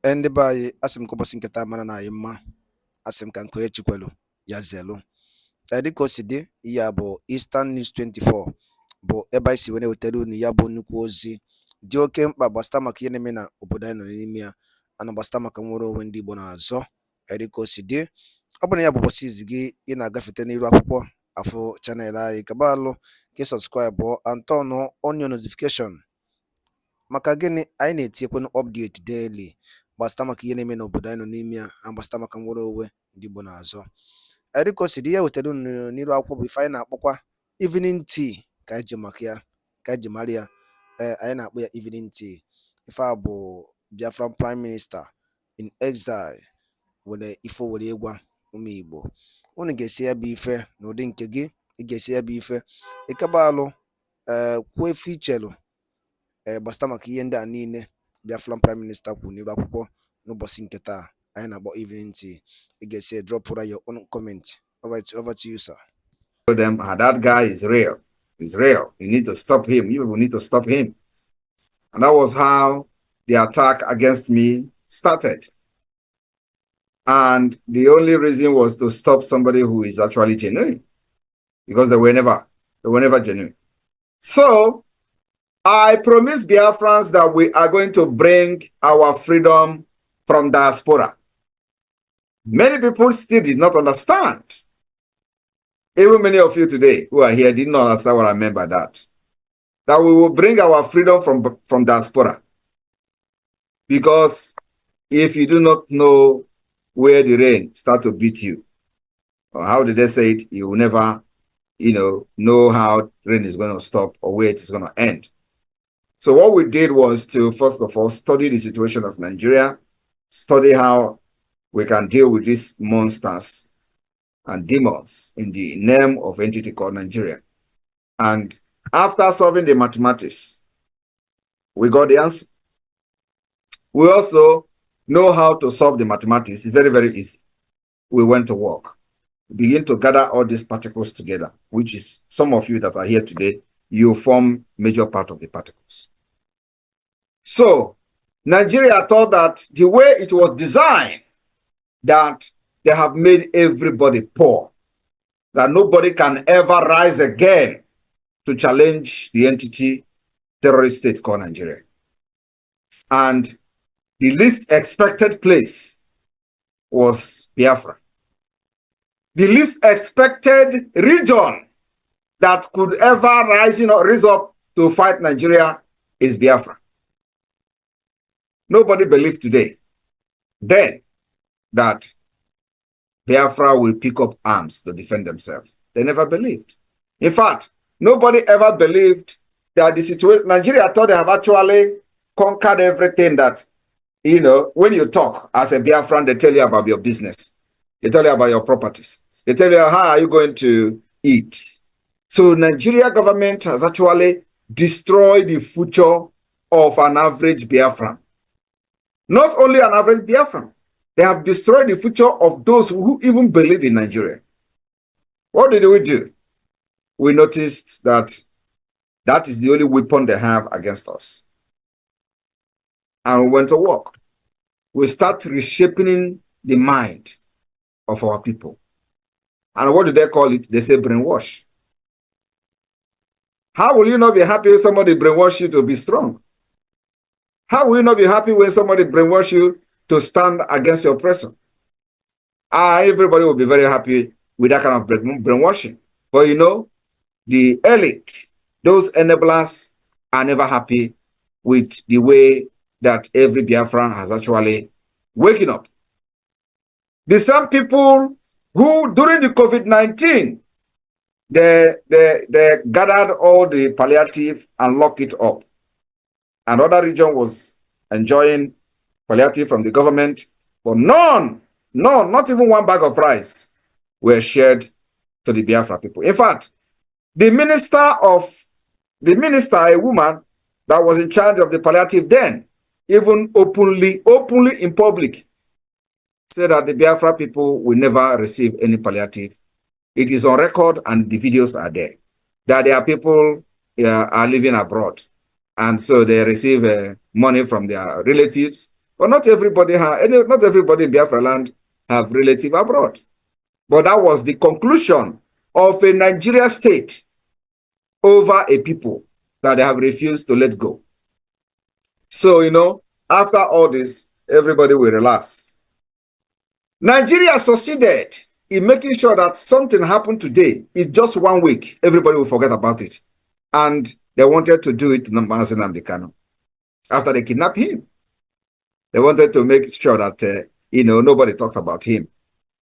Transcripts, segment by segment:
Ndị be anyị asị m ka ụbọchị nketa mara na anyị mma, asị m ka nke onye chikwelu ya zelu. Dịka o si dị, ihe a bụ Eastern News 24 bụ ebe anyị si wee na-ewetara unu ya bụ nnukwu ozi dị oke mkpa gbasịta maka ihe na-eme na obodo anyị nọ n'ime ya, ana gbasịta maka nwere onwe ndị Igbo na-azọ. Dịka o si dị, ọ bụ na ya bụ ụbọchị izi gị ị na-agafete n'iru akwụkwọ afọ chanel anyị, kaba alụ ka ị sọbskraibụ antọnụ onion notification. Maka gịnị? Anyị na-etinyekwanụ update daily gbasịta maka ihe na-eme n'obodo anyị nọ n'ime ya, agbasịta maka nwere onwe ndị Igbo na-azọ. Dịka o si dị, ya wetara unu n'iru akwụkwọ bụ ife anyị na-akpọkwa evening tea ka anyị ji maka ya, ka anyị ji mara ya. Anyị na-akpọ ya evening tea. Ife a bụ Biafran Prime Minister in exile were ife were ịgwa ụmụ Igbo. Unu ga-esi ya bụ ife n'ụdị nke gị, ị ga-esi ya bụ ife ịkaba alụ kwuo efe ichelu gbasịta maka ihe ndị a niile Biafran Prime Minister kwuru n'iru akwụkwọ n'ụbọchị nke taa anyị na-akpọ evening tea. Ị ga-esi drop your own comment. All right, over to you, sir. Them, that guy is real. He's real. You need to stop him. You need to stop him. And that was how the attack against me started. And the only reason was to stop somebody who is actually genuine, because they were never genuine. So I promised Biafrans that we are going to bring our freedom from diaspora. Many people still did not understand. Even many of you today who are here did not understand what I meant by that. That we will bring our freedom from diaspora. Because if you do not know where the rain starts to beat you, or how did they say it, you will never, know how rain is going to stop or where it is going to end. So what we did was to, first of all, study the situation of Nigeria, study how we can deal with these monsters and demons in the name of entity called Nigeria. And after solving the mathematics, we got the answer. We also know how to solve the mathematics. It's very, very easy. We went to work, begin to gather all these particles together, which is some of you that are here today, you form major part of the particles. So Nigeria thought that the way it was designed, that they have made everybody poor, that nobody can ever rise again to challenge the entity terrorist state called Nigeria. And the least expected place was Biafra. The least expected region that could ever rise up to fight Nigeria is Biafra. Nobody believed then that Biafra will pick up arms to defend themselves. They never believed. In fact, nobody ever believed that the situation, Nigeria thought they have actually conquered everything that, when you talk as a Biafran, they tell you about your business. They tell you about your properties. They tell you how are you going to eat. So Nigeria government has actually destroyed the future of an average Biafran. Not only an average Biafran, they have destroyed the future of those who even believe in Nigeria. What did we do? We noticed that that is the only weapon they have against us. And we went to work. We start reshaping the mind of our people. And what do they call it? They say brainwash. How will you not be happy if somebody brainwash you to be strong? How will you not be happy when somebody brainwash you to stand against your oppressor? Everybody will be very happy with that kind of brainwashing. But the elite, those enablers are never happy with the way that every Biafran has actually waken up. The same people who, during the COVID-19, they gathered all the palliative and locked it up. Another region was enjoying palliative from the government, but none, not even one bag of rice were shared to the Biafra people. In fact, the minister, a woman that was in charge of the palliative then, even openly in public, said that the Biafra people will never receive any palliative. It is on record and the videos are there, that their people are living abroad. And so they receive money from their relatives But not everybody in Biafra land have relative abroad. But that was the conclusion of a Nigeria state over a people that they have refused to let go. So, after all this, everybody will relax. Nigeria succeeded in making sure that something happened today. It's just 1 week. Everybody will forget about it. And they wanted to do it to Mazi Nnamdi Kanu. After they kidnapped him, they wanted to make sure that, nobody talked about him.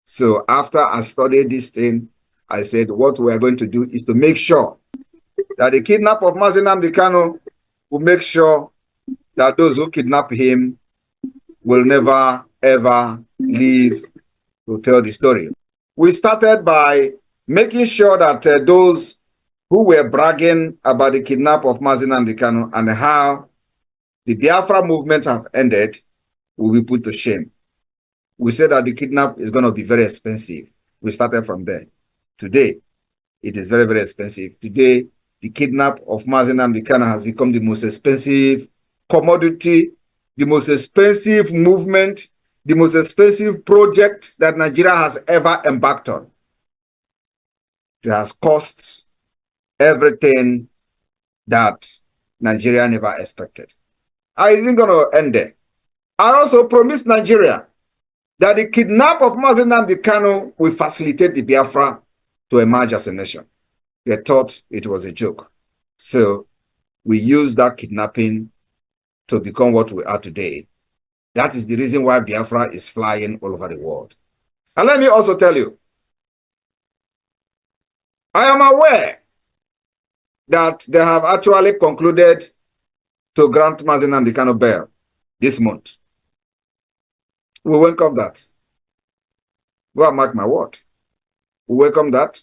So after I studied this thing, I said, what we are going to do is to make sure that the kidnap of Mazi Nnamdi Kanu will make sure that those who kidnap him will never, ever leave to tell the story. We started by making sure that those who were bragging about the kidnap of Mazi Nnamdi Kanu and how the Biafra movement have ended will be put to shame. We said that the kidnap is going to be very expensive. We started from there. Today, it is very, very expensive. Today, the kidnap of Mazi Nnamdi Kanu has become the most expensive commodity, the most expensive movement, the most expensive project that Nigeria has ever embarked on. It has cost everything that Nigeria never expected. I didn't going to end there. I also promised Nigeria that the kidnap of Mazi Nnamdi Kanu will facilitate the Biafra to emerge as a nation. They thought it was a joke. So we used that kidnapping to become what we are today. That is the reason why Biafra is flying all over the world. And let me also tell you, I am aware that they have actually concluded to grant Mazi Nnamdi Kanu bail this month. We welcome that. Go and mark my word. We welcome that.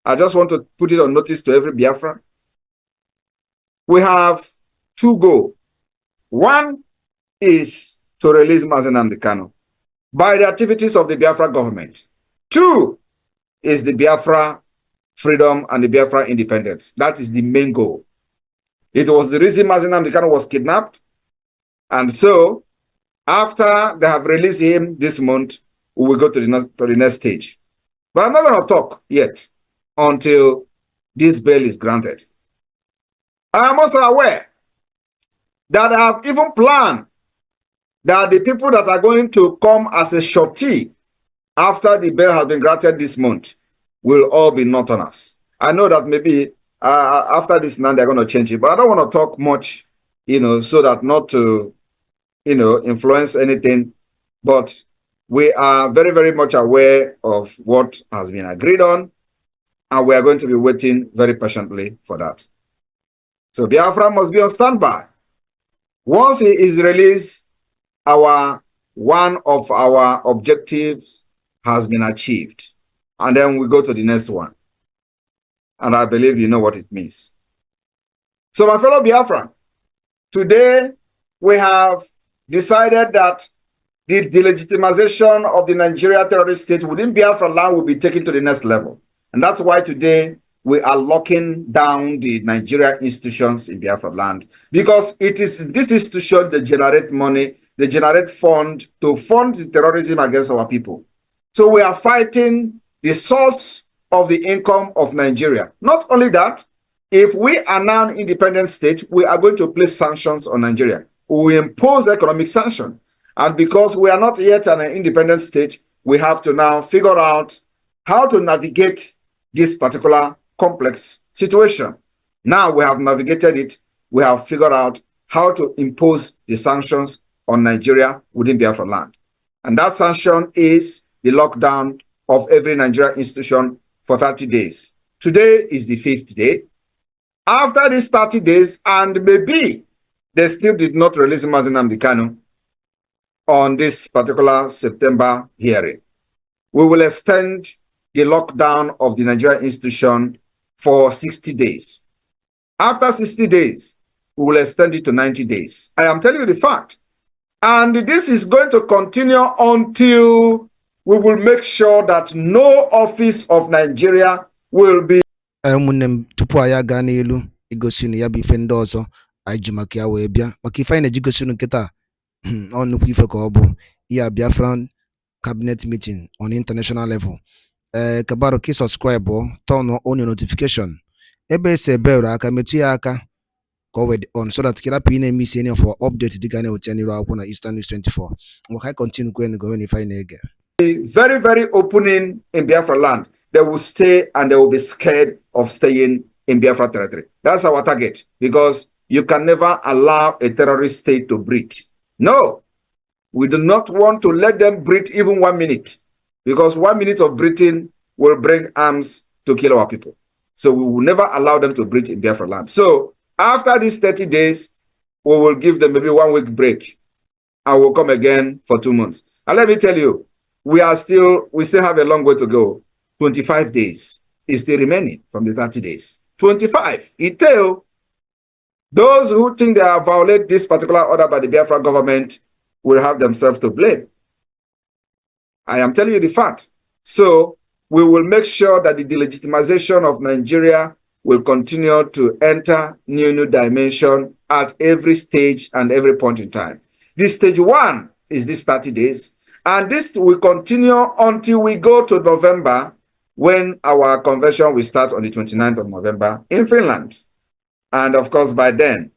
I just want to put it on notice to every Biafran. We have two goals. One is to release Mazi Nnamdi Kanu by the activities of the Biafra government. Two is the Biafra freedom and the Biafra independence. That is the main goal. It was the reason Mazi Nnamdi Kanu was kidnapped. And so, after they have released him this month, we will go to the next stage. But I'm not going to talk yet until this bail is granted. I am also aware that I have even planned that the people that are going to come as a shortee after the bail has been granted this month will all be Northerners. I know that maybe after this now they're going to change it, but I don't want to talk much, so that not to, influence anything. But we are very, very much aware of what has been agreed on, and we are going to be waiting very patiently for that. So Biafra must be on standby. Once he is released, one of our objectives has been achieved. And then we go to the next one. And I believe you know what it means. So my fellow Biafran, today we have decided that the delegitimization of the Nigeria terrorist state within Biafra land will be taken to the next level. And that's why today we are locking down the Nigeria institutions in Biafra land, because it is this institution that generate money, they generate fund to fund the terrorism against our people. So we are fighting the source of the income of Nigeria. Not only that, if we are now an independent state, we are going to place sanctions on Nigeria. We impose economic sanction. And because we are not yet an independent state, we have to now figure out how to navigate this particular complex situation. Now we have navigated it. We have figured out how to impose the sanctions on Nigeria within Biafra land. And that sanction is the lockdown of every Nigeria institution for 30 days. Today is the 5th day. After these 30 days, and maybe they still did not release Mazi Nnamdi Kanu on this particular September hearing, we will extend the lockdown of the Nigeria institution for 60 days. After 60 days, we will extend it to 90 days. I am telling you the fact. And this is going to continue until we will make sure that no office of Nigeria will be. Tupu anyị gaa n'elu igosi unu ya bụ ife ndị ọzọ anyị ji maka ya wee bịa maka ife anyị na-eji gosi unu nkịta on nnukwu ife ka ọ bụ ihe Biafran cabinet meeting on international level. Kabaro ka subscribe turn on your notification ebe ese bell aka metụ ya aka ka o wed on so that kira pi na-emiss any of our update dịka na-eweta n'iru akwụkwọ na Eastern News 24. Mgbe ka continue kwen go if I na-ege. Very, very opening in Biafra land. They will stay and they will be scared of staying in Biafra territory. That's our target, because you can never allow a terrorist state to breathe. No, we do not want to let them breathe even 1 minute, because 1 minute of breathing will bring arms to kill our people. So we will never allow them to breathe in Biafra land. So after these 30 days, we will give them maybe 1 week break and we'll come again for 2 months. And let me tell you, we still have a long way to go. 25 days is still remaining from the 30 days. 25. It tells those who think they have violated this particular order by the Biafra government will have themselves to blame. I am telling you the fact. So we will make sure that the delegitimization of Nigeria will continue to enter new dimension at every stage and every point in time. This stage 1 is this 30 days. And this will continue until we go to November, when our convention will start on the 29th of November in Finland. And of course, by then,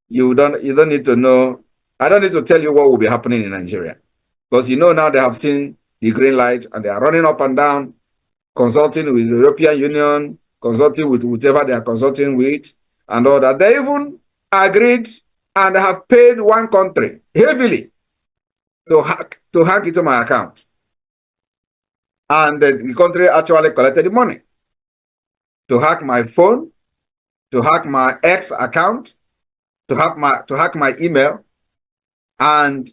you don't need to know. I don't need to tell you what will be happening in Nigeria, because you know now they have seen the green light and they are running up and down, consulting with the European Union, consulting with whatever they are consulting with, and all that. They even agreed and have paid one country heavily to hack into my account. And the country actually collected the money to hack my phone, to hack my X account, to hack my email. And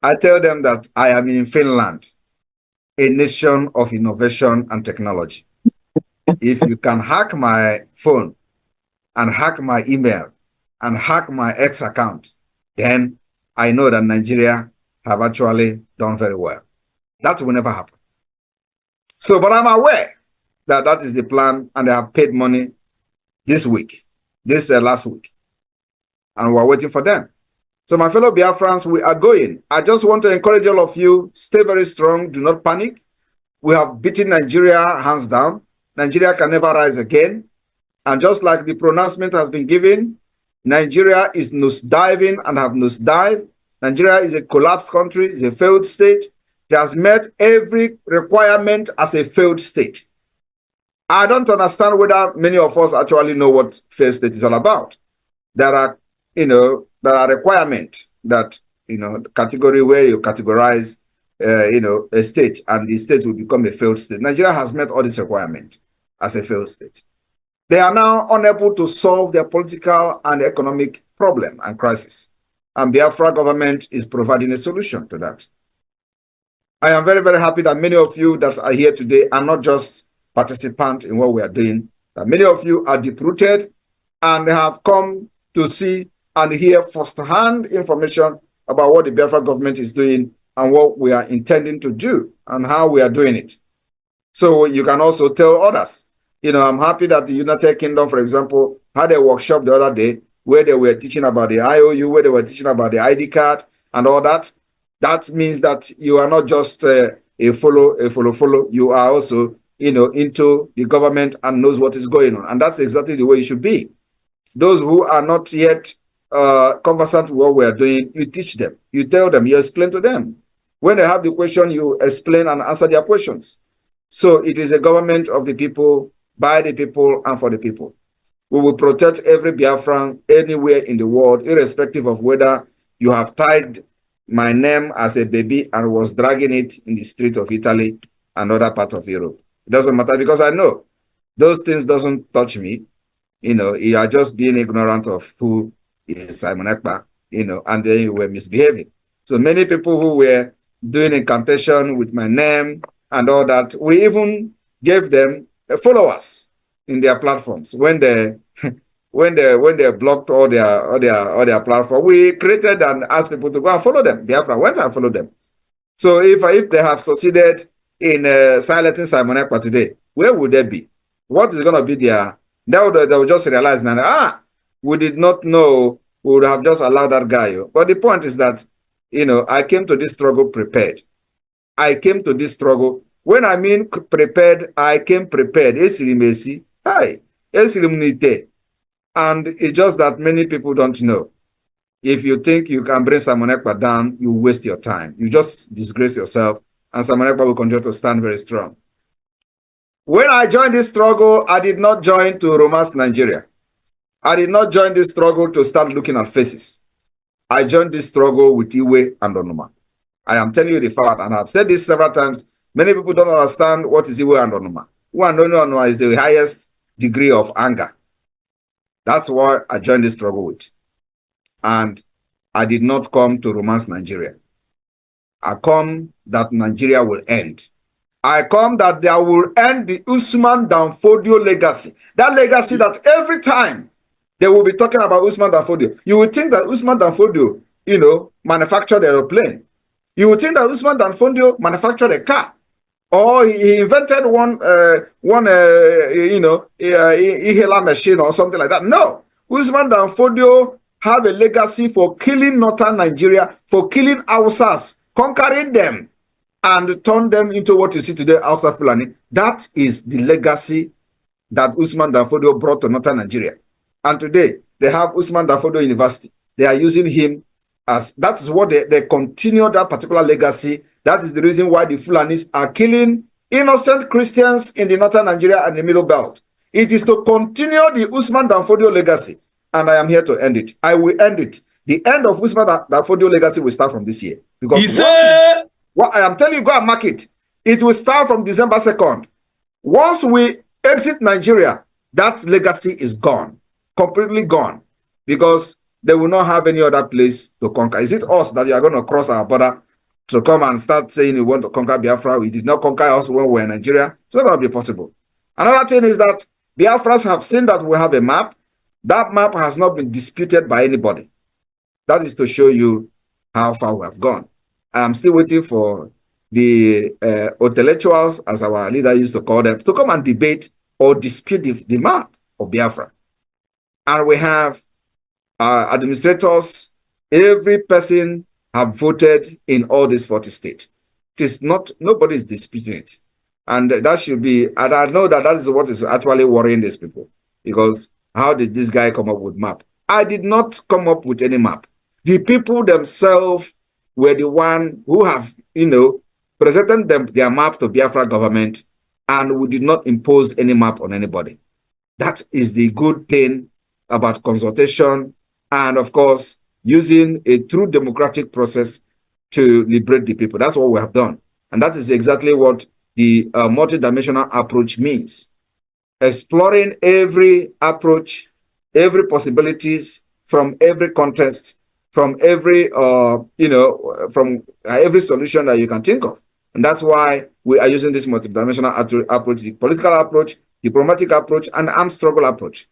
I tell them that I am in Finland, a nation of innovation and technology. If you can hack my phone and hack my email and hack my X account, then I know that Nigeria have actually done very well. That will never happen. So, but I'm aware that that is the plan, and they have paid money this week, last week, and we're waiting for them. So my fellow Biafrans, we are going. I just want to encourage all of you, stay very strong, do not panic. We have beaten Nigeria hands down. Nigeria can never rise again. And just like the pronouncement has been given, Nigeria is nosediving and have nosedived. Nigeria is a collapsed country, is a failed state. It has met every requirement as a failed state. I don't understand whether many of us actually know what failed state is all about. There are requirements that, category where you categorize, a state, and the state will become a failed state. Nigeria has met all these requirements as a failed state. They are now unable to solve their political and economic problem and crisis. And Biafra government is providing a solution to that. I am very, very happy that many of you that are here today are not just participants in what we are doing, that many of you are deep-rooted and have come to see and hear firsthand information about what the Biafra government is doing and what we are intending to do and how we are doing it. So you can also tell others. I'm happy that the United Kingdom, for example, had a workshop the other day where they were teaching about the IOU, where they were teaching about the ID card and all that. That means that you are not just a follow. You are also, into the government and knows what is going on. And that's exactly the way it should be. Those who are not yet conversant with what we are doing, you teach them, you tell them, you explain to them. When they have the question, you explain and answer their questions. So it is a government of the people, by the people, and for the people. We will protect every Biafran anywhere in the world, irrespective of whether you have tied my name as a baby and was dragging it in the street of Italy and other parts of Europe. It doesn't matter, because I know those things doesn't touch me. You are just being ignorant of who is Simon Ekpa, and then you were misbehaving. So many people who were doing incantation with my name and all that, we even gave them followers in their platforms. When they blocked all their platform, we created and asked people to go and follow them. Biafra went and followed them. So if they have succeeded in silencing Simon Ekpa today, where would they be? What is going to be their? They will just realize now, we did not know, we would have just allowed that guy. But the point is that I came to this struggle prepared. I came to this struggle. When I mean prepared, I came prepared. Hi. And it's just that many people don't know. If you think you can bring Simon Ekpa down, you waste your time. You just disgrace yourself, and Simon Ekpa will continue to stand very strong. When I joined this struggle, I did not join to romance Nigeria. I did not join this struggle to start looking at faces. I joined this struggle with Iwe and Onuma. I am telling you the fact, and I've said this several times. Many people don't understand what is Iwe and Onuma. Iwe and Onuma is the highest degree of anger. That's why I joined this struggle with. And I did not come to romance Nigeria. I come that Nigeria will end. I come that there will end the Usman Danfodio legacy. That legacy that every time they will be talking about Usman Danfodio, you would think that Usman Danfodio, manufactured an aeroplane. You would think that Usman Danfodio manufactured a car. Or he invented one inhaler machine or something like that. No. Usman Danfodio have a legacy for killing northern Nigeria, for killing Hausas, conquering them, and turn them into what you see today outside Fulani. That is the legacy that Usman Danfodio brought to northern Nigeria. And today, they have Usman Danfodio University. They are using him as, that is what they continue that particular legacy. That is the reason why the Fulanis are killing innocent Christians in the northern Nigeria and the Middle Belt. It is to continue the Usman Danfodio legacy. And I am here to end it. I will end it. The end of Usman Danfodio legacy will start from this year. Because what I am telling you, go and mark it. It will start from December 2nd. Once we exit Nigeria, that legacy is gone. Completely gone. Because they will not have any other place to conquer. Is it us that you are going to cross our border to come and start saying you want to conquer Biafra? We did not conquer us when we were in Nigeria. It's not going to be possible. Another thing is that Biafras have seen that we have a map. That map has not been disputed by anybody. That is to show you how far we have gone. I am still waiting for the intellectuals, as our leader used to call them, to come and debate or dispute the map of Biafra. And we have administrators, every person have voted in all these 40 states. It is not, nobody is disputing it. And that should be, and I know that is what is actually worrying these people. Because how did this guy come up with map? I did not come up with any map. The people themselves were the one who have, presented their map to Biafra government, and we did not impose any map on anybody. That is the good thing about consultation and, of course, using a true democratic process to liberate the people. That's what we have done. And that is exactly what the multidimensional approach means. Exploring every approach, every possibilities from every context, from every, from every solution that you can think of. And that's why we are using this multidimensional approach, the political approach, diplomatic approach, and armed struggle approach.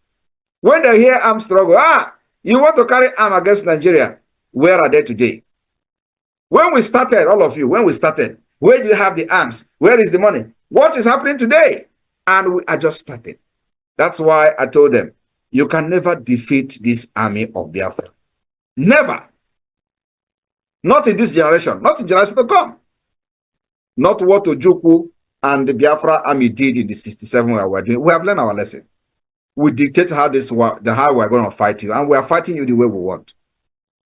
When they hear armed struggle, you want to carry arm against Nigeria, where are they today? When we started, all of you, when we started, where do you have the arms? Where is the money? What is happening today? And we are just starting. That's why I told them, you can never defeat this army of Biafra. Never. Not in this generation, not in generation to come. Not what Ojukwu and the Biafra army did in the 67 we were doing. We have learned our lesson. We dictate how we're going to fight you, and we are fighting you the way we want.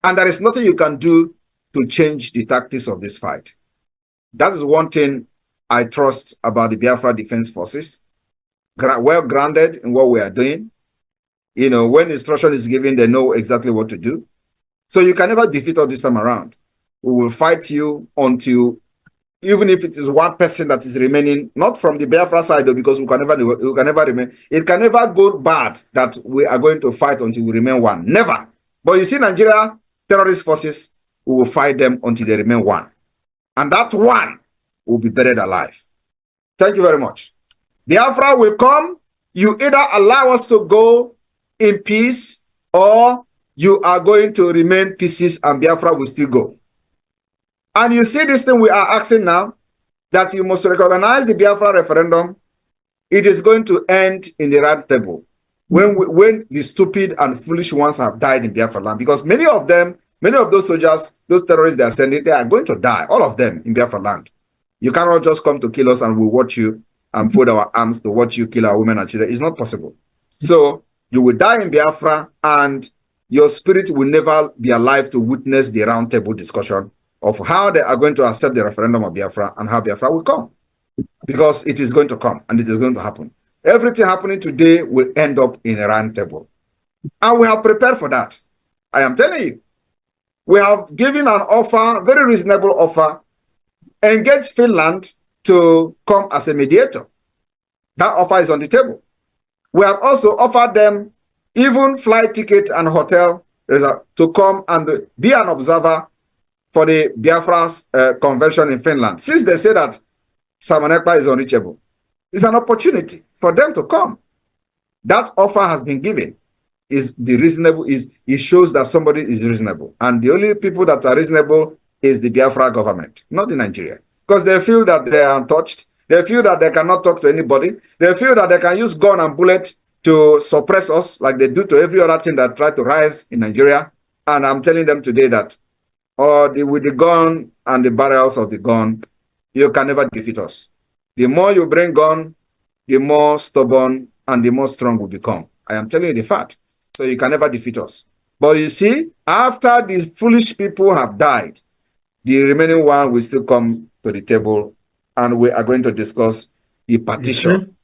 And there is nothing you can do to change the tactics of this fight. That is one thing I trust about the Biafra Defense Forces. Well grounded in what we are doing. When instruction is given, they know exactly what to do. So you can never defeat us this time around. We will fight you until, even if it is one person that is remaining, not from the Biafra side, though, because we can never remain. It can never go bad that we are going to fight until we remain one. Never. But you see, Nigeria terrorist forces, we will fight them until they remain one. And that one will be buried alive. Thank you very much. Biafra will come. You either allow us to go in peace, or you are going to remain pieces and Biafra will still go. And you see this thing we are asking now, that you must recognize the Biafra referendum. It is going to end in the round table when the stupid and foolish ones have died in Biafra land, because many of them Many of those soldiers, those terrorists they are sending, they are going to die, all of them in Biafra land. You cannot just come to kill us and we watch you and fold our arms to watch you kill our women and children. It's not possible. So you will die in Biafra and your spirit will never be alive to witness the roundtable discussion of how they are going to accept the referendum of Biafra and how Biafra will come. Because it is going to come and it is going to happen. Everything happening today will end up in a roundtable. And we have prepared for that. I am telling you. We have given an offer, very reasonable offer, engage Finland to come as a mediator. That offer is on the table. We have also offered them even flight ticket and hotel to come and be an observer for the Biafra's convention in Finland. Since they say that Simon Ekpa is unreachable, it's an opportunity for them to come. That offer has been given. It shows that somebody is reasonable. And the only people that are reasonable is the Biafra government, not the Nigeria. Because they feel that they are untouched. They feel that they cannot talk to anybody. They feel that they can use gun and bullet to suppress us like they do to every other thing that try to rise in Nigeria. And I'm telling them today that with the gun and the barrels of the gun, you can never defeat us. The more you bring gun, the more stubborn and the more strong we become. I am telling you the fact. So you can never defeat us. But you see, after the foolish people have died, the remaining one will still come to the table and we are going to discuss the partition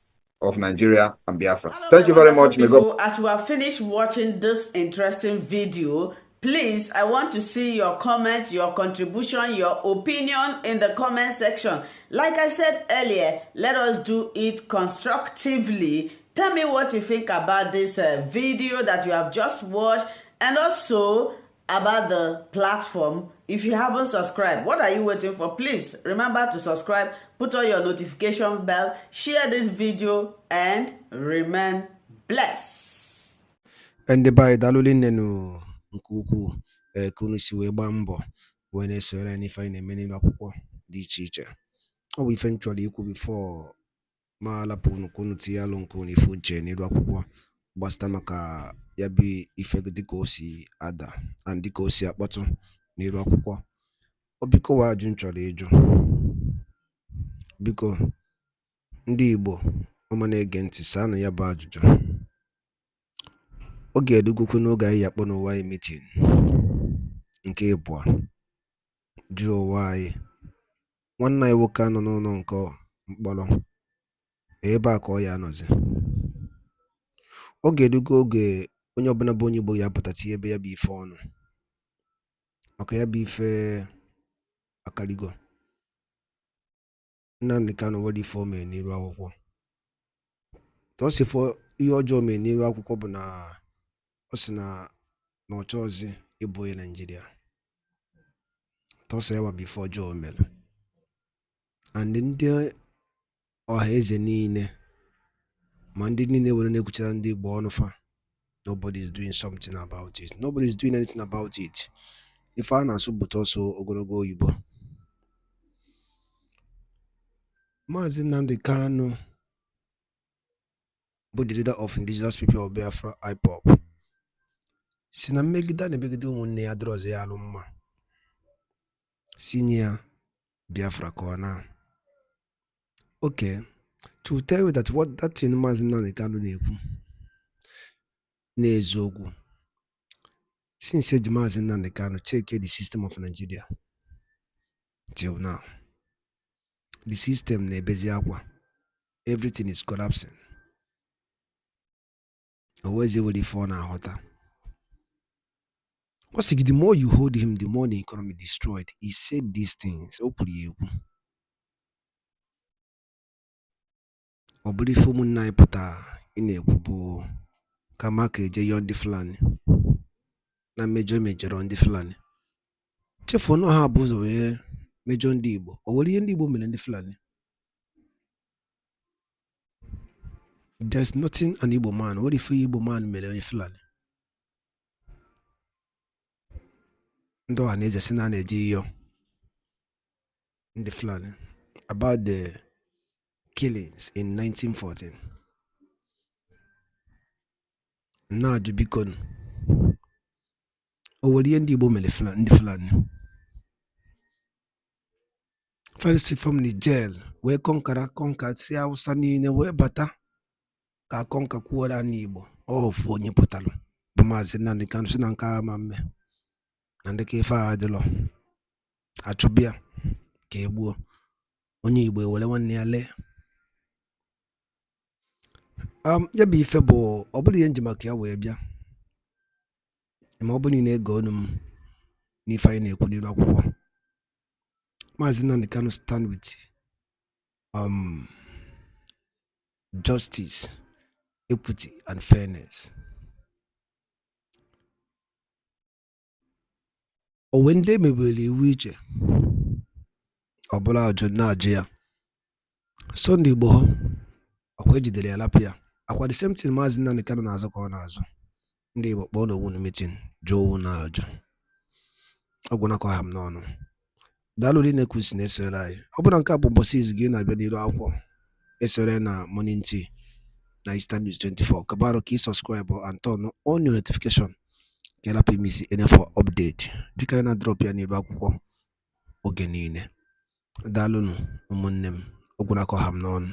of Nigeria and Biafra. Hello, thank you very much. As we have finished watching this interesting video, please, I want to see your comment, your contribution, your opinion in the comment section. Like I said earlier, let us do it constructively. Tell me what you think about this video that you have just watched, and also about the platform. If you haven't subscribed, what are you waiting for? Please remember to subscribe, put on your notification bell, share this video, and remain blessed. And by dalụli nnenu nke ukwuu ka unu si wee gbaa mbọ wee na-esore n'ife anyị na-eme n'ime akwụkwọ dị iche iche. Ọ bụ ife m chọrọ ikwu before ma lapụ unu ka unu tinye alụ nke unu ife uche n'iru akwụkwọ gbasịta maka ya bụ ife dịka o si ada and dịka o si akpọtụ n'iru akwụkwọ. Ọ biko wa ajụ m chọrọ ịjụ, biko ndị Igbo ọma na-ege ntị saanụ ya bụ ajụjụ. Ọ ga-edugokwu n'oge anyị akpọ n'ụwa anyị meeting nke ịbụọ jụọ ụwa anyị nwanne anyị nwoke anọ n'ụlọ nke mkpọrọ ebe a ka ọ ya anọzi. Ọ ga-edugo oge onye ọbụla bụ onye Igbo ya apụta tinye ebe ya bụ ife ọnụ maka ya bụ ife akarigo. Nnamdi Kanu nwere ife o mere n'iru akwụkwọ. Tọsifọ ihe ọjọọ mere n'iru akwụkwọ bụ na ọ sị na ọ chọọzi ịbụ onye Nigeria. Tọsọ ya wa bụ ife ọjọọ mere. And ndị ọha eze niile ma ndị niile were na-ekwuchara ndị Igbo ọnụ fa, nobody is doing something about it. Nobody is doing anything about it. Ife a na-asụ bụ tọsọ ogologo oyibo. Maazị Nnamdi Kanu bụ the leader of indigenous people of Biafra IPOB si na mmegide na-emegide ụmụnne ya dịrọzi ya alụ mma si nye ya Biafra ka ọ na. Okay, to tell you that what that thing Maazị Nnamdi Kanu na-ekwu n'eziokwu, since eji Maazị Nnamdi Kanu check the system of Nigeria till now, the system na-ebezi akwa, everything is collapsing. Always able to fall na hotter. What's the more you hold him, the more the economy destroyed. He said these things. Obuli fumu na ipota ine kubo kamake je yondi flani na major on the flani. Chefo no ha buzo we major ndi Igbo. Owoli ndi Igbo mele ndi flani. There's nothing an Igbo man. What if Igbo man mele flani? Ndo aneze sina neji yo in the flani about the killings in 1914. Now Jubikon o nwere ihe ndị Igbo mere ndị Fulani first from Niger wee kọnka si Hausa niile wee bata ka kọnka kwuola anyị Igbo ofu onye pụtara bụ Maazị Nnamdi Kanu si na nke agha ma mme na ndị ka ife agha adịlọ achụbịa ka egbuo onye Igbo ewere nwanne ya lee ya bụ ife bụ ọ bụrụ ihe nji maka ya wee bịa ma ọ bụrụ na ị na-ege ọnụ m n'ife anyị na-ekwu n'ilu akwụkwọ Maazị Nnamdi Kanu stand with justice, equity and fairness. Onwe ndị emebere iwu iche ọ bụla ajụ na-ajụ ya so ndị Igbo ha ọkwa ejidere ya lapụ ya akwa the same thing Maazị Nnamdi Kanu na-azụ ka ọ na-azụ ndị Igbo kpọọ n'owu na meeting jụọ owu na-ajụ ọgwụ nakọ ha m n'ọnụ daalụ dị na-ekwusi na-esore anyị ọ bụrụ nke a bụ ụbọchị izu gị na-abịa n'iru akwụkwọ esore na Morning Tea na Eastern News 24 kabarụ ka ị subscribe and turn on your notification ka ịlapụ ime isi for update dịka anyị na-drop ya n'iru akwụkwọ oge niile daalụnụ ụmụnne m ọgwụ nakọ ha m n'ọnụ